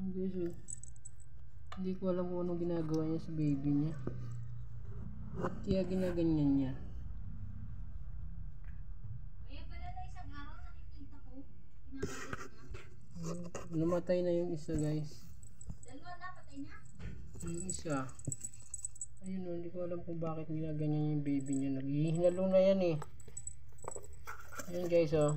Guys, oh. Hindi ko alam kung anong ginagawa niya sa baby niya. Ba't kaya ginaganyan niya? Kaya pala na isang araw nakikita ko, kinakagat niya. Namatay na yung isa, guys. Dalawa na, patay na? Yung isa. Ayun, oh, hindi ko alam kung bakit ginaganyan yung baby niya. Naghihinalo na yan eh. Ayun guys, oh.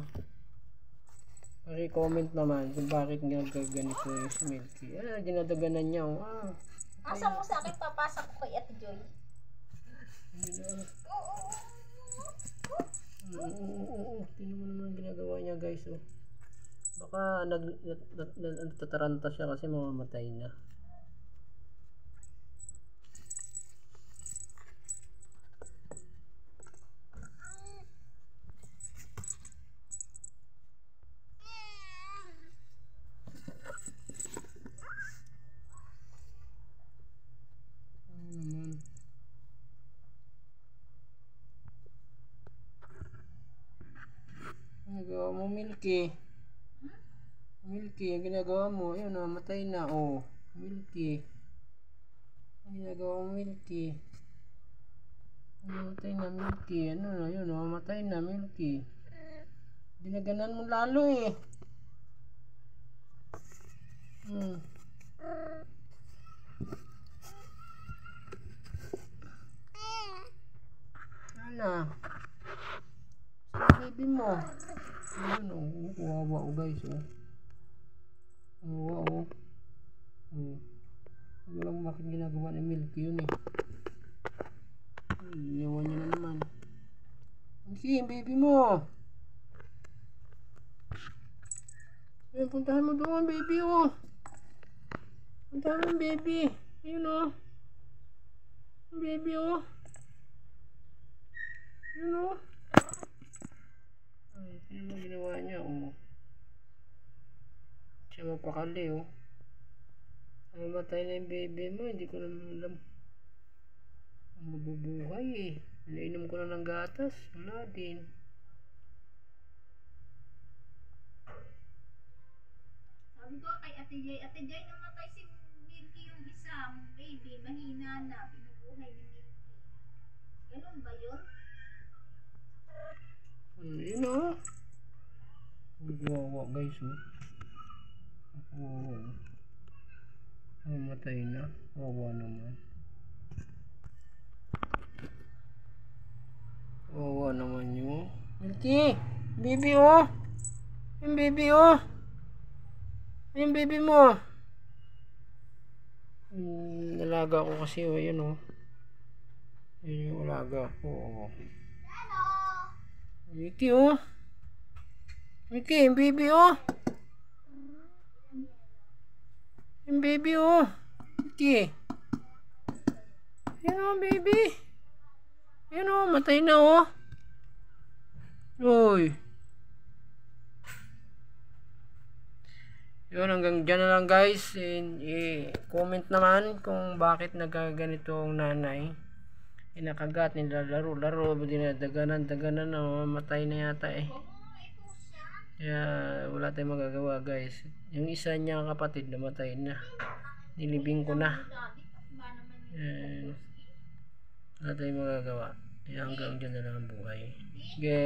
Paki-comment naman kung bakit ganito yung si Milky. Dinadaganan niya, oh. Asa mo sa akin, papasok ko kay Ate Joy. Tingnan mo naman ginagawa niya, guys, oh. Baka nagtataranta siya kasi mamamatay na. Ginagawa mo, Milky. Milky, ang ginagawa mo. Ayun, matay na, oh. Milky. Ang ginagawa mo, Milky. Matay na, Milky. Ano na, yun, matay na, Milky. Dinaganan mo lalo, eh. Ano? Sa baby mo. Ayun, oh. Kawawa, oh, guys, oh. Oo. Hindi ko lang bakit ginagawa ni Milky yun eh. Iyawan niya na naman. Milky, yung baby mo. Ayun, puntahan mo doon, baby, oh. Puntahan mo yung baby. Ayun, oh. Yung baby, oh. Ayun, oh. Ay, ano mo ginawa niya, oh. Siya mapakali, oh. Namatay na yung baby mo, hindi ko naman alam. Ang mabubuhay, eh. Nainom ko na ng gatas, wala din. Sabi ko kay Ate Joy, namatay si Milky yung isang baby, mahina na, binubuhay ni Milky. Ganun ba yun? Yun, oh. Wawa, guys, oh. Mamatay na. Wawa naman. Wawa naman yun. Milky! Baby, oh! Yung baby, oh! Yung baby mo! Nalaga ko kasi, oh. Yun, oh. Yun yung alaga ko, oh. Hello! Milky, oh! Milky, yung baby, oh! Yung baby, oh! Milky! Yun, oh, baby! Yun, oh, matay na, oh! Uy! Yun, hanggang dyan na lang, guys. Comment naman kung bakit nagkaganito ang nanay. Nakagat, nilalaro-laro, dinadaganan, oh, matay na yata, eh. Kaya wala tayong magagawa, guys. Yung isa niya kapatid namatay na. Nilibing ko na. Wala tayong magagawa. Kaya hanggang dyan na lang ang buhay. Okay.